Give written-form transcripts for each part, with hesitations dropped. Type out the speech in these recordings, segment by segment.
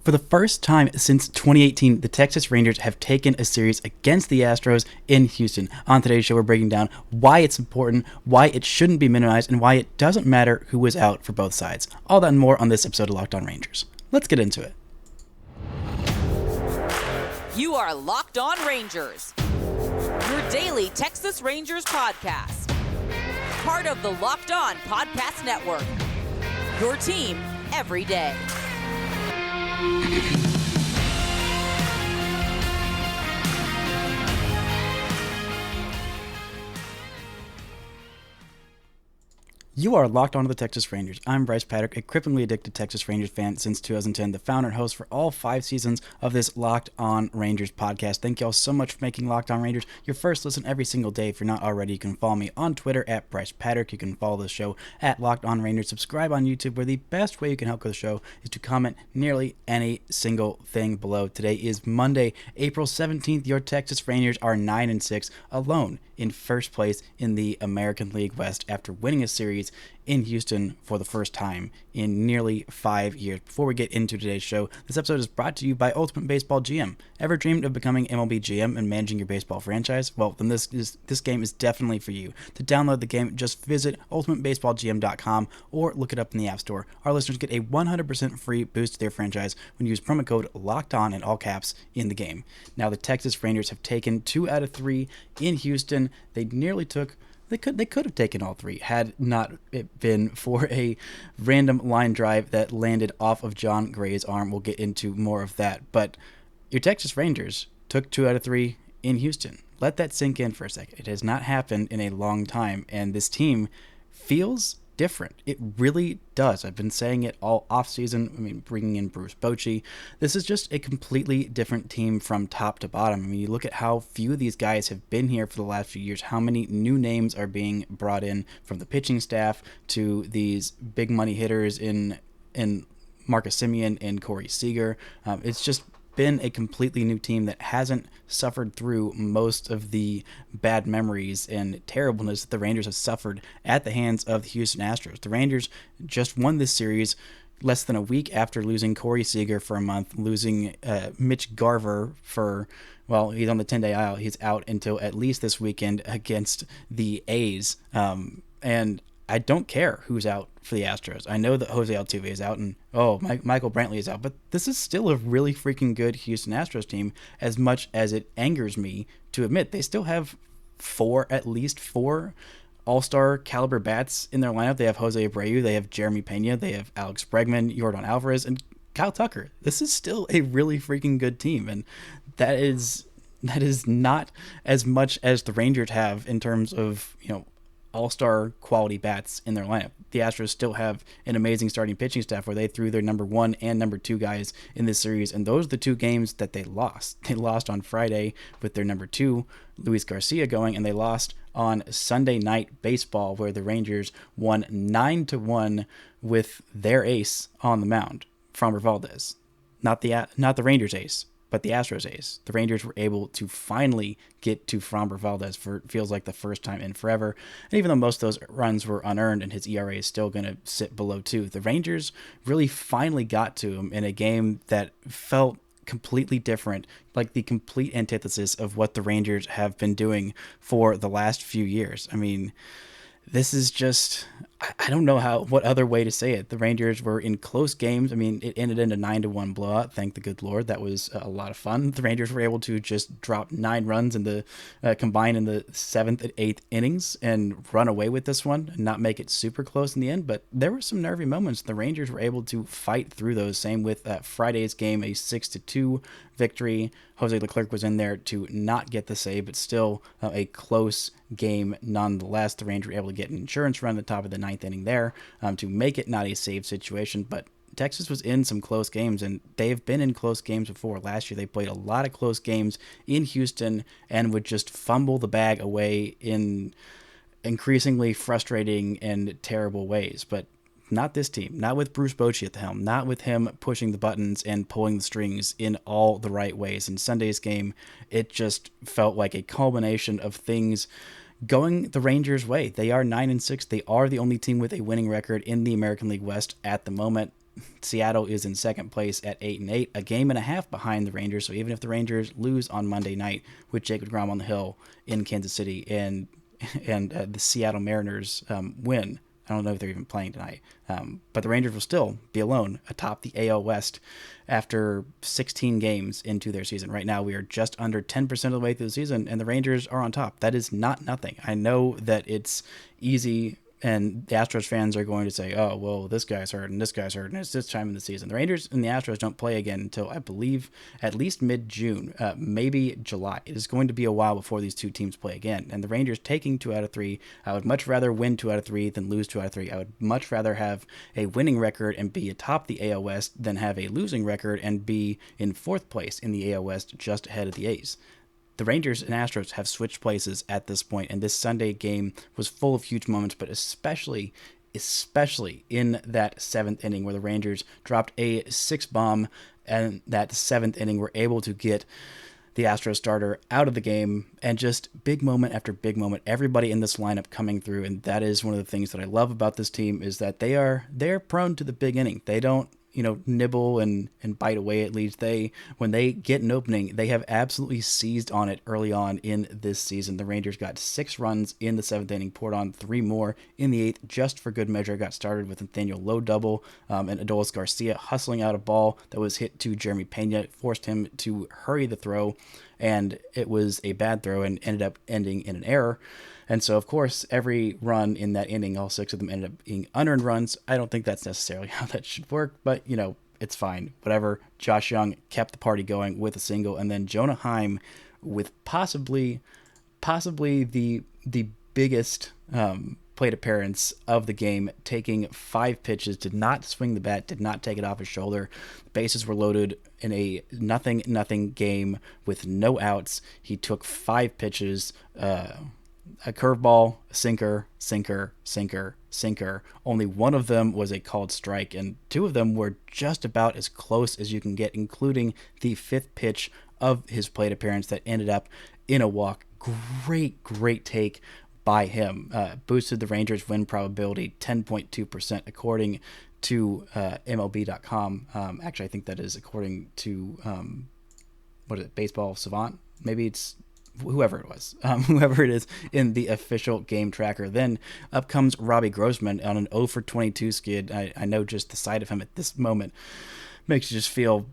For the first time since 2018, the Texas Rangers have taken a series against the Astros in Houston. On today's show, we're breaking down why it's important, why it shouldn't be minimized, and why it doesn't matter who is out for both sides. All that and more on this episode of Locked On Rangers. Let's get into it. You are Locked On Rangers, your daily Texas Rangers podcast. Part of the Locked On Podcast Network, your team every day. You are locked onto the Texas Rangers. I'm Bryce Patrick, a cripplingly addicted Texas Rangers fan since 2010, the founder and host for all 5 seasons of this Locked On Rangers podcast. Thank you all so much for making Locked On Rangers your first listen every single day. If you're not already, you can follow me on Twitter at Bryce Patrick. You can follow the show at Locked On Rangers. Subscribe on YouTube, where the best way you can help the show is to comment nearly any single thing below. Today is Monday, April 17th. Your Texas Rangers are 9-6, alone in first place in the American League West after winning a series in Houston for the first time in nearly 5 years. Before we get into today's show, this episode is brought to you by Ultimate Baseball GM. Ever dreamed of becoming MLB GM and managing your baseball franchise? Well, then this game is definitely for you. To download the game, just visit ultimatebaseballgm.com or look it up in the App Store. Our listeners get a 100% free boost to their franchise when you use promo code LOCKEDON in all caps in the game. Now, the Texas Rangers have taken 2 out of 3 in Houston. They nearly took... They could have taken all 3 had not it been for a random line drive that landed off of John Gray's arm. We'll get into more of that. But your Texas Rangers took 2 out of 3 in Houston. Let that sink in for a second. It has not happened in a long time, and this team feels different. It really does. I've been saying it all offseason. I mean, bringing in Bruce Bochy. This is just a completely different team from top to bottom. I mean, you look at how few of these guys have been here for the last few years, how many new names are being brought in from the pitching staff to these big money hitters in Marcus Semien and Corey Seager. It's just been a completely new team that hasn't suffered through most of the bad memories and terribleness that the Rangers have suffered at the hands of the Houston Astros. The Rangers just won this series less than a week after losing Corey Seager for a month, losing Mitch Garver for, well, he's on the 10-day IL. He's out until at least this weekend against the A's. And I don't care who's out for the Astros. I know that Jose Altuve is out and, Michael Brantley is out, but this is still a really freaking good Houston Astros team, as much as it angers me to admit. They still have at least four all-star caliber bats in their lineup. They have Jose Abreu, they have Jeremy Pena, they have Alex Bregman, Yordan Alvarez, and Kyle Tucker. This is still a really freaking good team, and that is not as much as the Rangers have in terms of, all-star quality bats in their lineup. The Astros still have an amazing starting pitching staff where they threw their number 1 and number 2 guys in this series, and those are the 2 games that they lost. They lost on Friday with their number 2, Luis Garcia, going, and they lost on Sunday Night Baseball, where the Rangers won 9-1 with their ace on the mound, Framber Valdez. Not the Rangers ace, but the Astros ace. The Rangers were able to finally get to Framber Valdez for feels like the first time in forever. And even though most of those runs were unearned and his ERA is still going to sit below 2, the Rangers really finally got to him in a game that felt completely different, like the complete antithesis of what the Rangers have been doing for the last few years. I mean, this is just, I don't know what other way to say it. The Rangers were in close games. I mean, it ended in a 9-1 blowout. Thank the good Lord. That was a lot of fun. The Rangers were able to just drop 9 runs in the combined in the 7th and 8th innings and run away with this one and not make it super close in the end. But there were some nervy moments. The Rangers were able to fight through those. Same with Friday's game, a 6-2 victory. Jose Leclerc was in there to not get the save, but still a close game nonetheless. The Rangers were able to get an insurance run at the top of the 9th inning there to make it not a save situation, but Texas was in some close games, and they've been in close games before. Last year, they played a lot of close games in Houston and would just fumble the bag away in increasingly frustrating and terrible ways. But not this team, not with Bruce Bochy at the helm, not with him pushing the buttons and pulling the strings in all the right ways. In Sunday's game, it just felt like a culmination of things going the Rangers' way. They are 9-6. They are the only team with a winning record in the American League West at the moment. Seattle is in second place at 8-8, a game and a half behind the Rangers. So even if the Rangers lose on Monday night with Jacob deGrom on the hill in Kansas City and the Seattle Mariners win, I don't know if they're even playing tonight, but the Rangers will still be alone atop the AL West after 16 games into their season. Right now, we are just under 10% of the way through the season, and the Rangers are on top. That is not nothing. I know that it's easy, and the Astros fans are going to say, oh, well, this guy's hurt, and this guy's hurt, and it's this time in the season. The Rangers and the Astros don't play again until, I believe, at least mid-June, maybe July. It is going to be a while before these two teams play again. And the Rangers taking 2 out of 3, I would much rather win 2 out of 3 than lose 2 out of 3. I would much rather have a winning record and be atop the AL West than have a losing record and be in 4th place in the AL West just ahead of the A's. The Rangers and Astros have switched places at this point, and this Sunday game was full of huge moments, but especially in that 7th inning where the Rangers dropped a 6-bomb, and that 7th inning were able to get the Astros starter out of the game, and just big moment after big moment, everybody in this lineup coming through. And that is one of the things that I love about this team, is that they're prone to the big inning. They don't nibble and bite away at leads. When they get an opening, they have absolutely seized on it early on in this season. The Rangers got 6 runs in the 7th inning, poured on 3 more in the 8th, just for good measure. Got started with Nathaniel Lowe double, and Adolis Garcia hustling out a ball that was hit to Jeremy Pena, forced him to hurry the throw, and it was a bad throw and ended up ending in an error. And so, of course, every run in that inning, all 6 of them ended up being unearned runs. I don't think that's necessarily how that should work, but, it's fine. Whatever. Josh Young kept the party going with a single, and then Jonah Heim with possibly the biggest plate appearance of the game, taking 5 pitches, did not swing the bat, did not take it off his shoulder. Bases were loaded in a nothing game with no outs. He took 5 pitches, a curveball, a sinker. Only one of them was a called strike, and 2 of them were just about as close as you can get, including the 5th pitch of his plate appearance that ended up in a walk. Great take by him. Boosted the Rangers' win probability 10.2%, according to MLB.com. Actually, I think that is according to, Baseball Savant? Maybe it's whoever it was, whoever it is in the official game tracker. Then up comes Robbie Grossman on an 0 for 22 skid. I know just the sight of him at this moment makes you just feel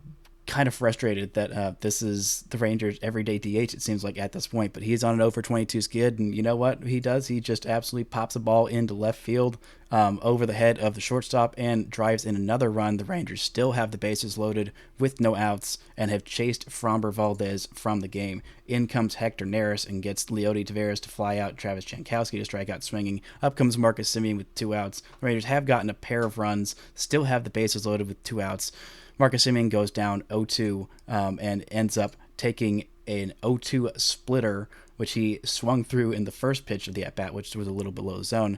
kind of frustrated that this is the Rangers' everyday DH, it seems like, at this point. But he's on an 0 for 22 skid, and you know what he does? He just absolutely pops a ball into left field over the head of the shortstop and drives in another run. The Rangers still have the bases loaded with no outs and have chased Framber Valdez from the game. In comes Hector Neris and gets Leody Taveras to fly out, Travis Jankowski to strike out swinging. Up comes Marcus Semien with 2 outs. The Rangers have gotten a pair of runs, still have the bases loaded with 2 outs. Marcus Semien goes down 0-2 and ends up taking an 0-2 splitter, which he swung through in the first pitch of the at-bat, which was a little below the zone.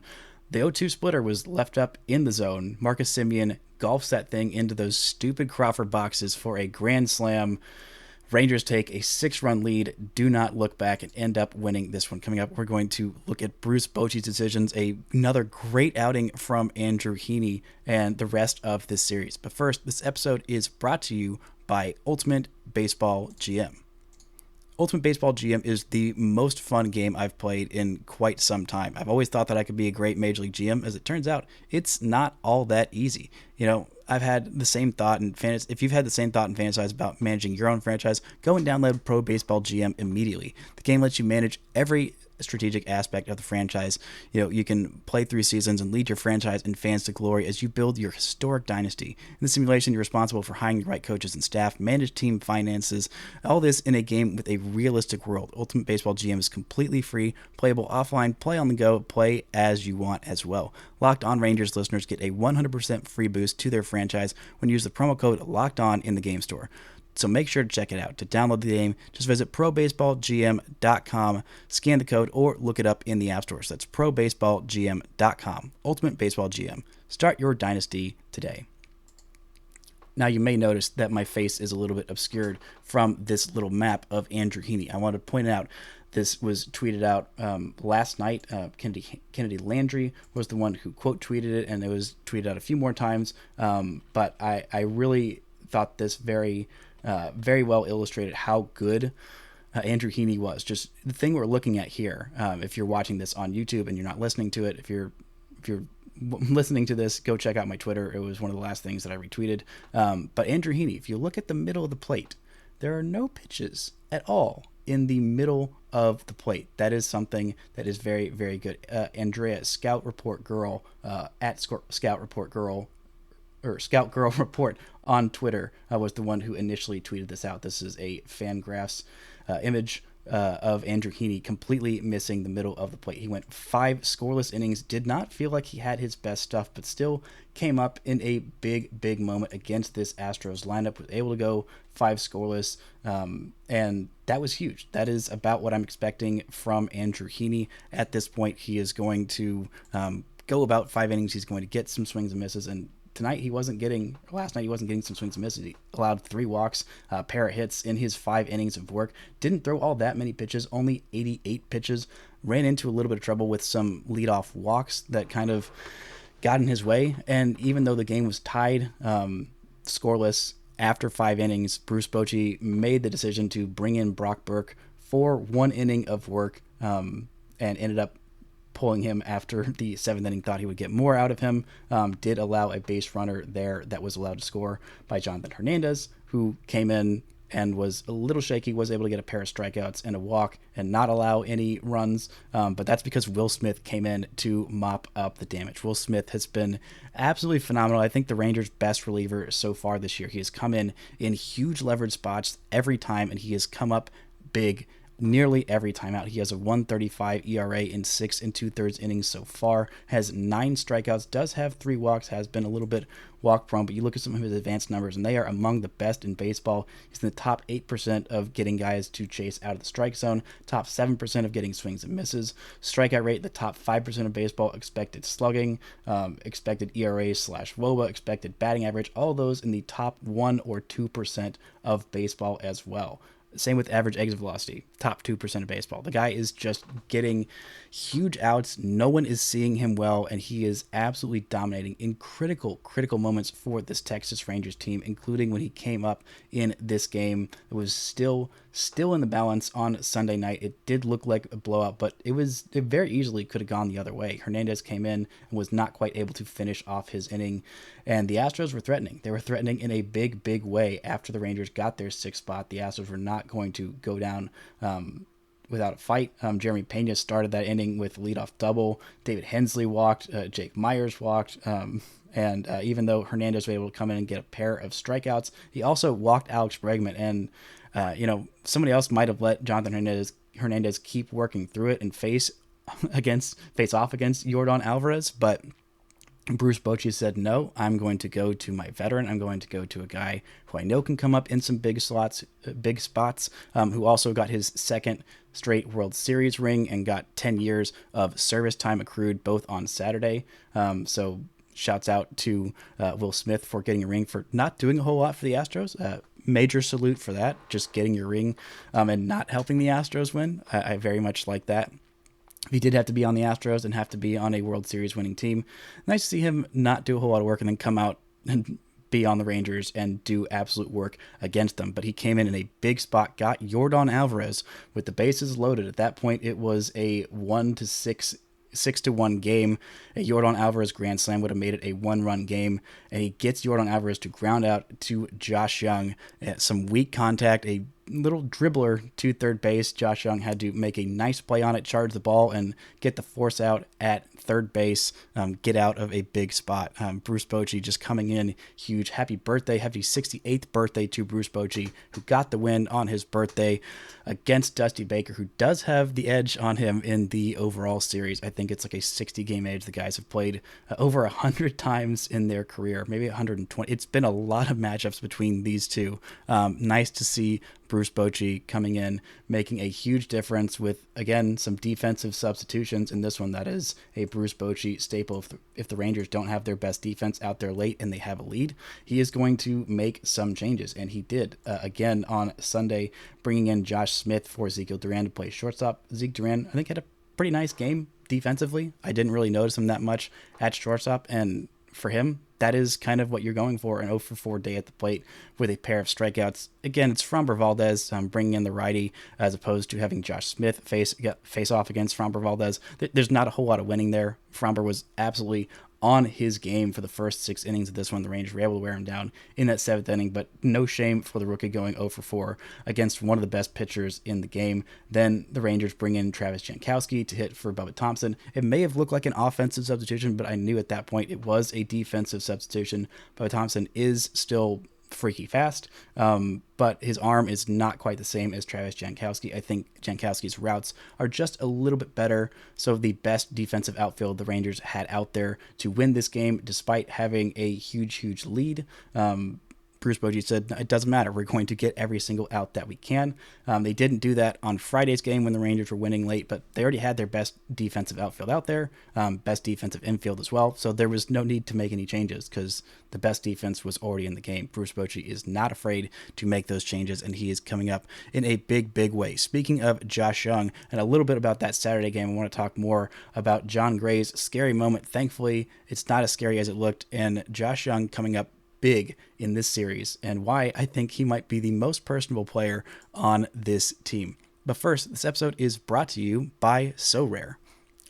The 0-2 splitter was left up in the zone. Marcus Semien golfs that thing into those stupid Crawford boxes for a grand slam. Rangers take a 6-run lead, do not look back, and end up winning this one. Coming up, we're going to look at Bruce Bochy's decisions, another great outing from Andrew Heaney, and the rest of this series. But first, this episode is brought to you by Ultimate Baseball GM. Ultimate Baseball GM is the most fun game I've played in quite some time. I've always thought that I could be a great Major League GM. As it turns out, it's not all that easy. I've had the same thought in fantasy. If you've had the same thought and fantasize about managing your own franchise, go and download Pro Baseball GM immediately. The game lets you manage every strategic aspect of the franchise. You can play through seasons and lead your franchise and fans to glory as you build your historic dynasty. In the simulation, you're responsible for hiring the right coaches and staff, manage team finances, all this in a game with a realistic world. Ultimate Baseball GM is completely free, playable offline, play on the go, play as you want as well. Locked On Rangers listeners get a 100% free boost to their franchise when you use the promo code LOCKEDON in the game store. So make sure to check it out. To download the game, just visit probaseballgm.com, scan the code, or look it up in the app stores. That's probaseballgm.com. Ultimate Baseball GM. Start your dynasty today. Now, you may notice that my face is a little bit obscured from this little map of Andrew Heaney. I want to point out This was tweeted out last night. Kennedy Landry was the one who quote tweeted it, and it was tweeted out a few more times. But I really thought this very well illustrated how good Andrew Heaney was. Just the thing we're looking at here. If you're watching this on YouTube and you're not listening to it, if you're listening to this, go check out my Twitter. It was one of the last things that I retweeted. But Andrew Heaney, if you look at the middle of the plate, there are no pitches at all in the middle of the plate. That is something that is very, very good. Andrea Scout Report Girl at Scout Report Girl or Scout Girl Report on Twitter was the one who initially tweeted this out. This is a Fangraphs image of Andrew Heaney completely missing the middle of the plate. He went 5 scoreless innings, did not feel like he had his best stuff, but still came up in a big moment against this Astros lineup, was able to go 5 scoreless, and that was huge. That is about what I'm expecting from Andrew Heaney. At this point, he is going to go about 5 innings. He's going to get some swings and misses, and last night he wasn't getting some swings and misses. He allowed 3 walks, pair of hits in his 5 innings of work. Didn't throw all that many pitches, only 88 pitches. Ran into a little bit of trouble with some leadoff walks that kind of got in his way. And even though the game was tied, scoreless after 5 innings, Bruce Bochy made the decision to bring in Brock Burke for 1 inning of work, and ended up pulling him after the 7th inning. Thought he would get more out of him. Did allow a base runner there that was allowed to score by Jonathan Hernandez, who came in and was a little shaky, was able to get a pair of strikeouts and a walk and not allow any runs. But that's because Will Smith came in to mop up the damage. Will Smith has been absolutely phenomenal. I think the Rangers' best reliever so far this year. He has come in huge leverage spots every time, and he has come up big nearly every time out. He has a 1.35 ERA in 6 2/3 innings so far, has 9 strikeouts, does have 3 walks, has been a little bit walk prone, but you look at some of his advanced numbers and they are among the best in baseball. He's in the top 8% of getting guys to chase out of the strike zone, top 7% of getting swings and misses, strikeout rate, the top 5% of baseball, expected slugging, expected ERA/WOBA, expected batting average, all those in the top 1 or 2% of baseball as well. Same with average exit velocity, top 2% of baseball. The guy is just getting huge outs. No one is seeing him well, and he is absolutely dominating in critical moments for this Texas Rangers team, including when he came up in this game. It was still in the balance on Sunday night. It did look like a blowout, but it very easily could have gone the other way. Hernandez came in and was not quite able to finish off his inning, and the Astros were threatening. They were threatening in a big way after the Rangers got their 6th spot. The Astros were not going to go down without a fight. Jeremy Pena started that inning with a leadoff double. David Hensley walked. Jake Myers walked. And even though Hernandez was able to come in and get a pair of strikeouts, he also walked Alex Bregman. And somebody else might have let Jonathan Hernandez keep working through it and face off against Yordan Alvarez, but Bruce Bochy said, no, I'm going to go to my veteran. I'm going to go to a guy who I know can come up in some big spots, who also got his 2nd straight World Series ring and got 10 years of service time accrued both on Saturday. So shouts out to Will Smith for getting a ring for not doing a whole lot for the Astros. Major salute for that, just getting your ring and not helping the Astros win. I very much like that. He did have to be on the Astros and have to be on a World Series winning team. Nice to see him not do a whole lot of work and then come out and be on the Rangers and do absolute work against them. But he came in a big spot, got Yordan Alvarez with the bases loaded. At that point, it was a 6-1 game. A Yordan Alvarez grand slam would have made it a 1-run game, and he gets Yordan Alvarez to ground out to Josh Young. Some weak contact, a little dribbler to third base. Josh Young had to make a nice play on it, charge the ball, and get the force out at third base, get out of a big spot. Bruce Bochy just coming in huge. Happy 68th birthday to Bruce Bochy, who got the win on his birthday against Dusty Baker, who does have the edge on him in the overall series. I think it's like a 60-game edge. The guys have played over 100 times in their career, maybe 120. It's been a lot of matchups between these two. Nice to see Bruce Bochy coming in, making a huge difference with, again, some defensive substitutions in this one. That is a Bruce Bochy staple. If the Rangers don't have their best defense out there late and they have a lead, he is going to make some changes, and he did. Again, on Sunday, bringing in Josh Smith for Ezekiel Duran to play shortstop. Zeke Duran, I think, had a pretty nice game defensively. I didn't really notice him that much at shortstop, and for him, that is kind of what you're going for, an 0-for-4 day at the plate with a pair of strikeouts. Again, it's Framber Valdez bringing in the righty as opposed to having Josh Smith face off against Framber Valdez. There's not a whole lot of winning there. Framber was absolutely on his game for the first 6 innings of this one. The Rangers were able to wear him down in that 7th inning, but no shame for the rookie going 0-for-4 against one of the best pitchers in the game. Then the Rangers bring in Travis Jankowski to hit for Bubba Thompson. It may have looked like an offensive substitution, but I knew at that point it was a defensive substitution. Bubba Thompson is still freaky fast, but his arm is not quite the same as Travis Jankowski. I think Jankowski's routes are just a little bit better. So the best defensive outfield the Rangers had out there to win this game, despite having a huge lead. Bruce Bochy said, it doesn't matter. We're going to get every single out that we can. They didn't do that on Friday's game when the Rangers were winning late, but they already had their best defensive outfield out there, best defensive infield as well. So there was no need to make any changes because the best defense was already in the game. Bruce Bochy is not afraid to make those changes, and he is coming up in a big way. Speaking of Josh Young and a little bit about that Saturday game, I want to talk more about John Gray's scary moment. Thankfully, it's not as scary as it looked, and Josh Young coming up big in this series and why I think he might be the most personable player on this team. But first, this episode is brought to you by So Rare.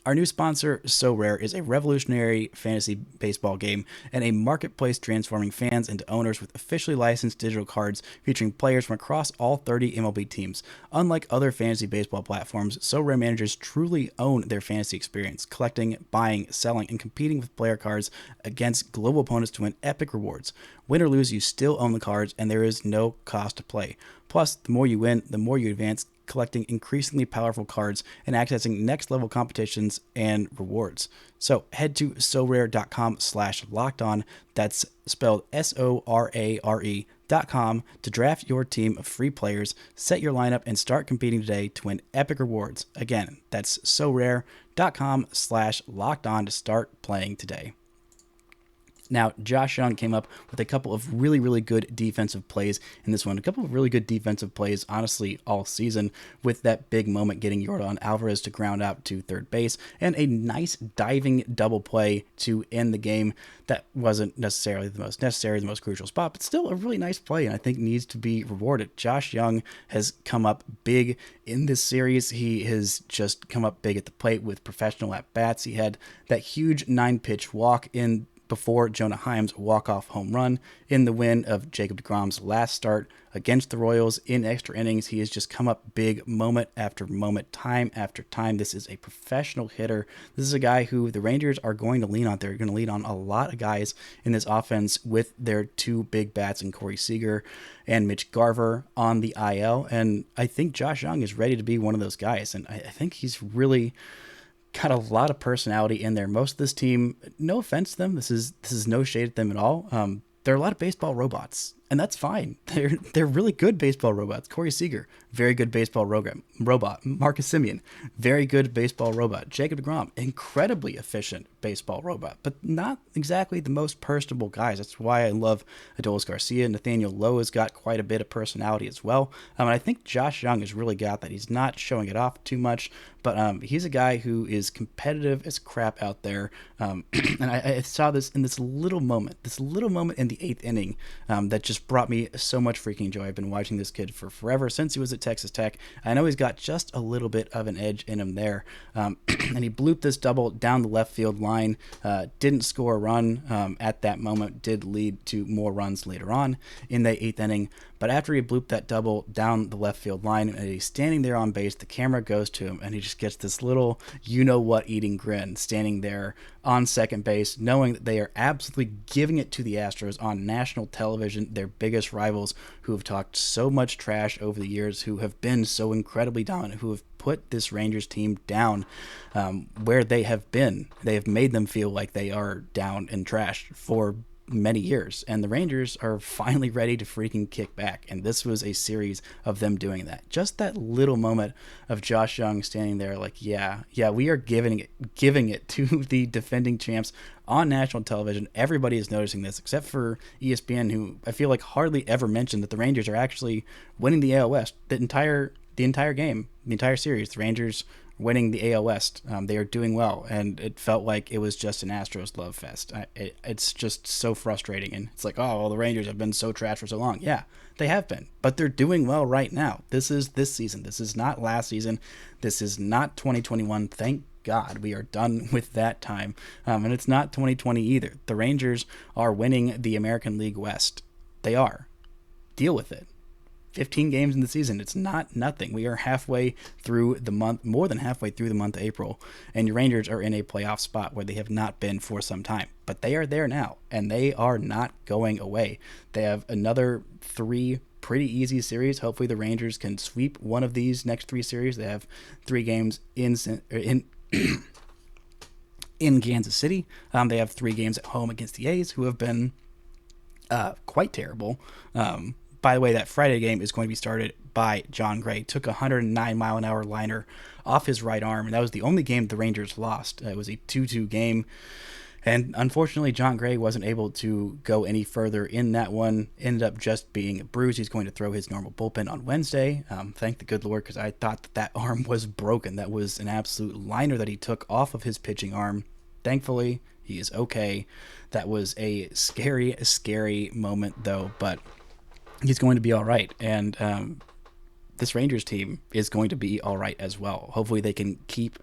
Our new sponsor, So Rare, is a revolutionary fantasy baseball game and a marketplace transforming fans into owners with officially licensed digital cards featuring players from across all 30 MLB teams. Unlike other fantasy baseball platforms, So Rare managers truly own their fantasy experience, collecting, buying, selling, and competing with player cards against global opponents to win epic rewards. Win or lose, you still own the cards, and there is no cost to play. Plus, the more you win, the more you advance, collecting increasingly powerful cards and accessing next level competitions and rewards. So head to sorare.com/lockedon. That's spelled SORARE.com to draft your team of free players, set your lineup, and start competing today to win epic rewards. Again, that's sorare.com/lockedon to start playing today. Now, Josh Young came up with a couple of really good defensive plays in this one. A couple of really good defensive plays, honestly, all season, with that big moment getting Yordan Alvarez to ground out to third base, and a nice diving double play to end the game that wasn't necessarily the most crucial spot, but still a really nice play, and I think needs to be rewarded. Josh Young has come up big in this series. He has just come up big at the plate with professional at-bats. He had that huge 9-pitch walk in before Jonah Heim's walk-off home run in the win of Jacob deGrom's last start against the Royals in extra innings. He has just come up big moment after moment, time after time. This is a professional hitter. This is a guy who the Rangers are going to lean on. They're going to lean on a lot of guys in this offense with their two big bats in Corey Seager and Mitch Garver on the IL. And I think Josh Young is ready to be one of those guys. And I think he's really got a lot of personality in there. Most of this team, no offense to them, this is no shade at them at all. There are a lot of baseball robots, and that's fine. They're really good baseball robots. Corey Seager, very good baseball robot. Marcus Semien, very good baseball robot. Jacob deGrom, incredibly efficient baseball robot, but not exactly the most personable guys. That's why I love Adolis Garcia. Nathaniel Lowe has got quite a bit of personality as well. And I think Josh Young has really got that. He's not showing it off too much, but he's a guy who is competitive as crap out there. And I saw this in this little moment in the 8th inning that just brought me so much freaking joy. I've been watching this kid for forever, since he was at Texas Tech. I know he's got just a little bit of an edge in him there. And he blooped this double down the left field line, didn't score a run at that moment, did lead to more runs later on in the 8th inning. But after he blooped that double down the left field line and he's standing there on base, the camera goes to him and he just gets this little you-know-what eating grin, standing there on second base, knowing that they are absolutely giving it to the Astros on national television, their biggest rivals, who have talked so much trash over the years, who have been so incredibly dominant, who have put this Rangers team down where they have been. They have made them feel like they are down and trash for many years, and the Rangers are finally ready to freaking kick back, and this was a series of them doing that. Just that little moment of Josh Young standing there like, yeah, we are giving it to the defending champs on national television. Everybody is noticing this except for ESPN, who I feel like hardly ever mentioned that the Rangers are actually winning the AL West. The entire game, the entire series, the Rangers winning the AL West. They are doing well, and it felt like it was just an Astros love fest. It's just so frustrating, and it's like, oh, well, the Rangers have been so trash for so long. Yeah, they have been, but they're doing well right now. This is this season. This is not last season. This is not 2021. Thank God we are done with that time. And it's not 2020 either. The Rangers are winning the American League West. They are. Deal with it. 15 games in the season. It's not nothing. We are halfway through the month, more than halfway through the month of April, and your Rangers are in a playoff spot where they have not been for some time. But they are there now, and they are not going away. They have another 3 pretty easy series. Hopefully the Rangers can sweep one of these next 3 series. They have 3 games in Kansas City. They have 3 games at home against the A's, who have been quite terrible. By the way, that Friday game is going to be started by John Gray. Took a 109-mile-an-hour liner off his right arm, and that was the only game the Rangers lost. It was a 2-2 game, and unfortunately, John Gray wasn't able to go any further in that one. Ended up just being a bruise. He's going to throw his normal bullpen on Wednesday. Thank the good Lord, because I thought that arm was broken. That was an absolute liner that he took off of his pitching arm. Thankfully, he is okay. That was a scary moment, though, but he's going to be all right, and this Rangers team is going to be all right as well. Hopefully they can keep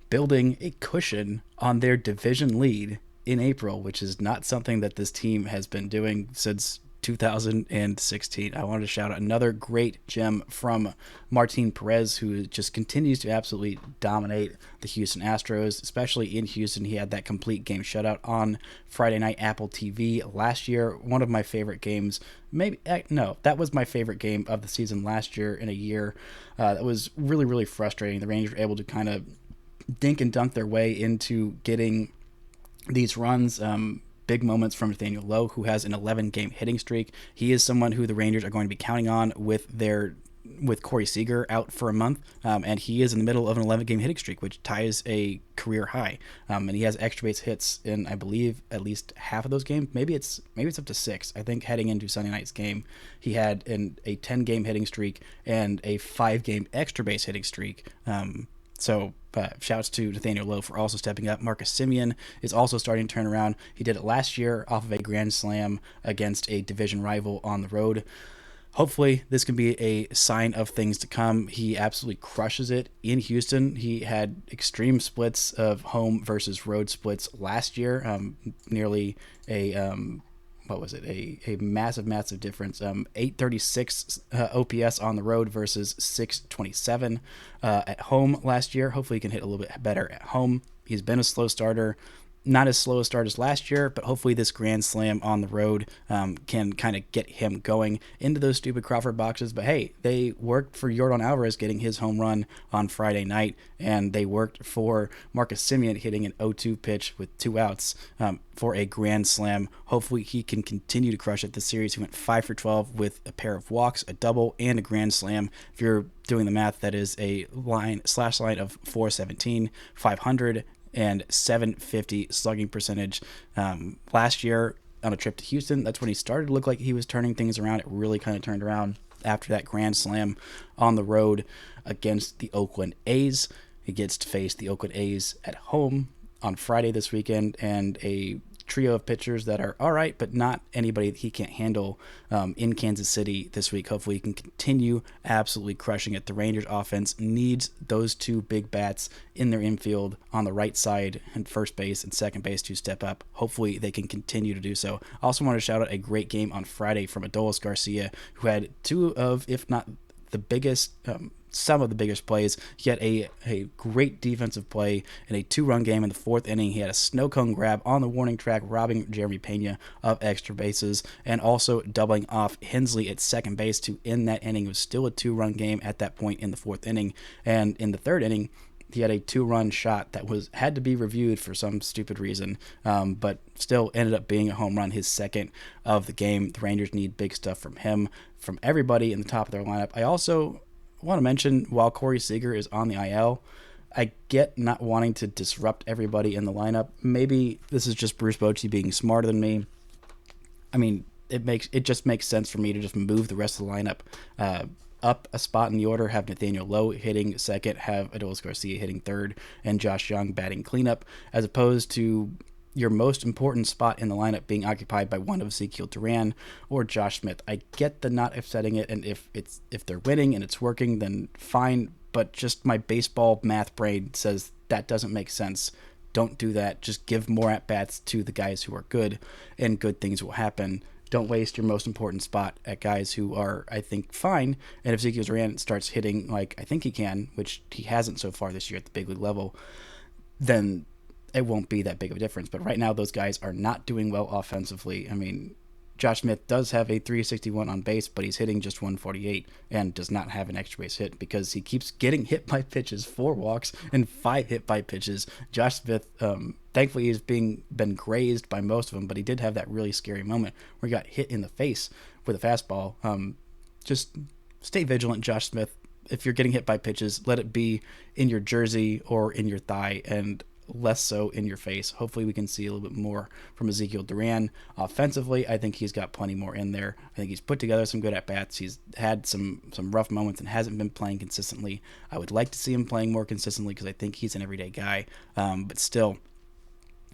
building a cushion on their division lead in April, which is not something that this team has been doing since 2016. I wanted to shout out another great gem from Martin Perez, who just continues to absolutely dominate the Houston Astros, especially in Houston. He had that complete game shutout on Friday night Apple TV last year. One of my favorite games. That was my favorite game of the season last year in a year. That was really, really frustrating. The Rangers were able to kind of dink and dunk their way into getting these runs. Big moments from Nathaniel Lowe, who has an 11-game hitting streak. He is someone who the Rangers are going to be counting on with Corey Seager out for a month, and he is in the middle of an 11-game hitting streak, which ties a career high. And he has extra base hits in, I believe, at least half of those games. Maybe it's up to 6. I think heading into Sunday night's game, he had a 10-game hitting streak and a 5-game extra base hitting streak. So shouts to Nathaniel Lowe for also stepping up. Marcus Semien is also starting to turn around. He did it last year off of a grand slam against a division rival on the road. Hopefully, this can be a sign of things to come. He absolutely crushes it in Houston. He had extreme splits of home versus road splits last year. Nearly a a massive difference. 836 OPS on the road versus 627 at home last year. Hopefully he can hit a little bit better at home. He's been a slow starter. Not as slow a start as last year, but hopefully this grand slam on the road can kind of get him going into those stupid Crawford boxes. But hey, they worked for Yordan Alvarez getting his home run on Friday night, and they worked for Marcus Semien hitting an 0-2 pitch with 2 outs for a grand slam. Hopefully he can continue to crush it this series. He went 5 for 12 with a pair of walks, a double, and a grand slam. If you're doing the math, that is a slash line of 417, 500, and 750 slugging percentage. Last year on a trip to Houston, that's when he started to look like he was turning things around. It really kind of turned around after that grand slam on the road against the Oakland A's. He gets to face the Oakland A's at home on Friday this weekend, and a trio of pitchers that are all right, but not anybody that he can't handle in Kansas City this week. Hopefully he can continue absolutely crushing it. The Rangers offense needs those 2 big bats in their infield on the right side and first base and second base to step up. Hopefully they can continue to do so. I also want to shout out a great game on Friday from Adolis Garcia, who had 2 of, if not the biggest, some of the biggest plays. He had a great defensive play in a 2-run game in the 4th inning. He had a snow cone grab on the warning track, robbing Jeremy Pena of extra bases, and also doubling off Hensley at second base to end that inning. It was still a 2-run game at that point in the 4th inning. And in the 3rd inning, He had a 2-run shot that had to be reviewed for some stupid reason, but still ended up being a home run, his second of the game. The Rangers need big stuff from him, from everybody in the top of their lineup. I also want to mention, while Corey Seager is on the IL, I get not wanting to disrupt everybody in the lineup. Maybe this is just Bruce Bochy being smarter than me. I mean, it just makes sense for me to just move the rest of the lineup up a spot in the order, have Nathaniel Lowe hitting second, have Adolis Garcia hitting third, and Josh Young batting cleanup, as opposed to your most important spot in the lineup being occupied by one of Ezekiel Duran or Josh Smith. I get the not upsetting it, and if they're winning and it's working, then fine, but just my baseball math brain says that doesn't make sense. Don't do that. Just give more at-bats to the guys who are good, and good things will happen. Don't waste your most important spot at guys who are, I think, fine. And if Ezekiel Duran starts hitting like I think he can, which he hasn't so far this year at the big league level, then it won't be that big of a difference. But right now, those guys are not doing well offensively. I mean, Josh Smith does have a 361 on base, but he's hitting just 148 and does not have an extra base hit because he keeps getting hit by pitches, 4 walks and 5 hit by pitches. Josh Smith, thankfully, he's been grazed by most of them, but he did have that really scary moment where he got hit in the face with a fastball. Just stay vigilant, Josh Smith. If you're getting hit by pitches, let it be in your jersey or in your thigh, and less so in your face. Hopefully we can see a little bit more from Ezekiel Duran. Offensively, I think he's got plenty more in there. I think he's put together some good at-bats. He's had some rough moments and hasn't been playing consistently. I would like to see him playing more consistently because I think he's an everyday guy. But still,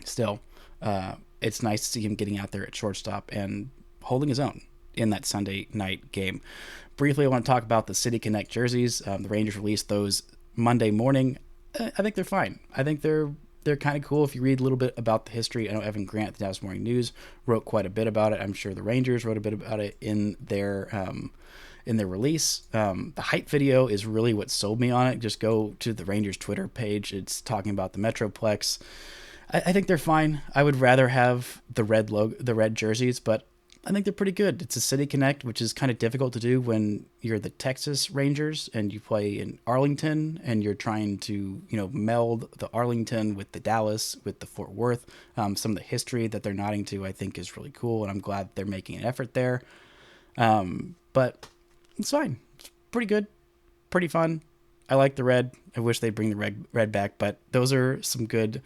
it's nice to see him getting out there at shortstop and holding his own in that Sunday night game. Briefly, I want to talk about the City Connect jerseys. The Rangers released those Monday morning. I think they're fine. I think they're kind of cool. If you read a little bit about the history, I know Evan Grant, the Dallas Morning News, wrote quite a bit about it. I'm sure the Rangers wrote a bit about it in their release. The hype video is really what sold me on it. Just go to the Rangers Twitter page. It's talking about the Metroplex. I think they're fine. I would rather have the red jerseys, but I think they're pretty good. It's a City Connect, which is kind of difficult to do when you're the Texas Rangers and you play in Arlington and you're trying to, meld the Arlington with the Dallas, with the Fort Worth. Some of the history that they're nodding to, I think, is really cool, and I'm glad they're making an effort there. But it's fine. It's pretty good, pretty fun. I like the red. I wish they'd bring the red back, but those are some good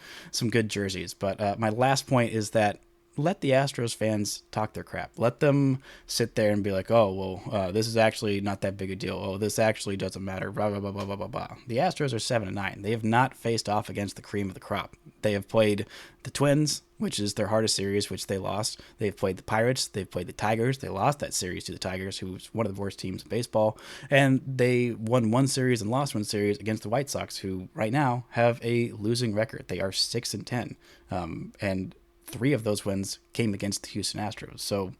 jerseys. But my last point is that let the Astros fans talk their crap. Let them sit there and be like, oh, well, this is actually not that big a deal. Oh, this actually doesn't matter. Blah, blah, blah, blah, blah, blah, blah. The Astros are 7-9. They have not faced off against the cream of the crop. They have played the Twins, which is their hardest series, which they lost. They've played the Pirates. They've played the Tigers. They lost that series to the Tigers, who's one of the worst teams in baseball. And they won one series and lost one series against the White Sox, who right now have a losing record. They are 6-10. And 3 of those wins came against the Houston Astros. So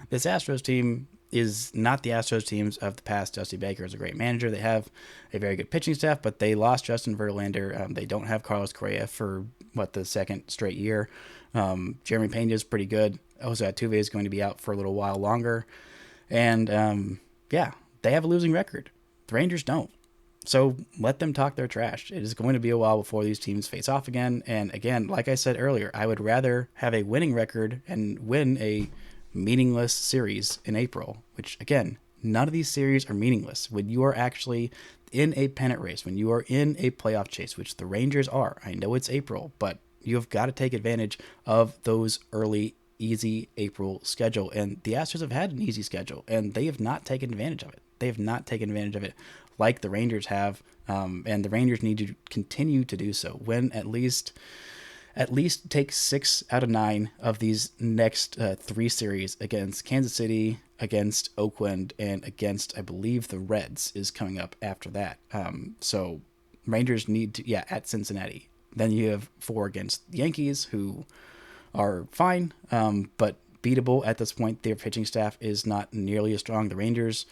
this Astros team is not the Astros teams of the past. Dusty Baker is a great manager. They have a very good pitching staff, but they lost Justin Verlander. They don't have Carlos Correa for, the second straight year. Jeremy Pena is pretty good. Jose Altuve is going to be out for a little while longer. And, they have a losing record. The Rangers don't. So let them talk their trash. It is going to be a while before these teams face off again. And again, like I said earlier, I would rather have a winning record and win a meaningless series in April, which again, none of these series are meaningless. When you are actually in a pennant race, when you are in a playoff chase, which the Rangers are, I know it's April, but you have got to take advantage of those early, easy April schedule. And the Astros have had an easy schedule, and they have not taken advantage of it. They have not taken advantage of it like the Rangers have, and the Rangers need to continue to do so. Win at least take 6 out of 9 of these next 3 series against Kansas City, against Oakland, and against, I believe, the Reds is coming up after that. So Rangers need to, at Cincinnati. Then you have 4 against the Yankees, who are fine, but beatable at this point. Their pitching staff is not nearly as strong. The Rangers,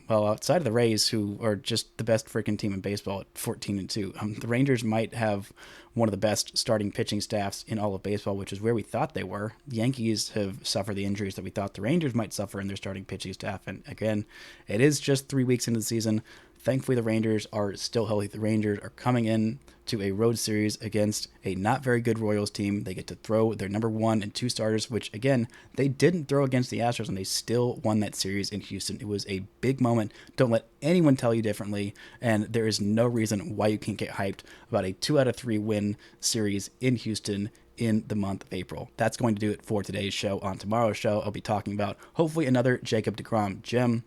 outside of the Rays, who are just the best freaking team in baseball at 14-2, the Rangers might have one of the best starting pitching staffs in all of baseball, which is where we thought they were. The Yankees have suffered the injuries that we thought the Rangers might suffer in their starting pitching staff. And again, it is just 3 weeks into the season. Thankfully, the Rangers are still healthy. The Rangers are coming in to a road series against a not very good Royals team. They get to throw their number 1 and 2 starters, which, again, they didn't throw against the Astros, and they still won that series in Houston. It was a big moment. Don't let anyone tell you differently, and there is no reason why you can't get hyped about a 2 out of 3 win series in Houston in the month of April. That's going to do it for today's show. On tomorrow's show, I'll be talking about hopefully another Jacob deGrom gem,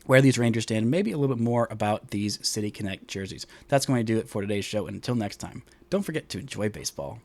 where these Rangers stand, and maybe a little bit more about these City Connect jerseys. That's going to do it for today's show, and until next time, don't forget to enjoy baseball.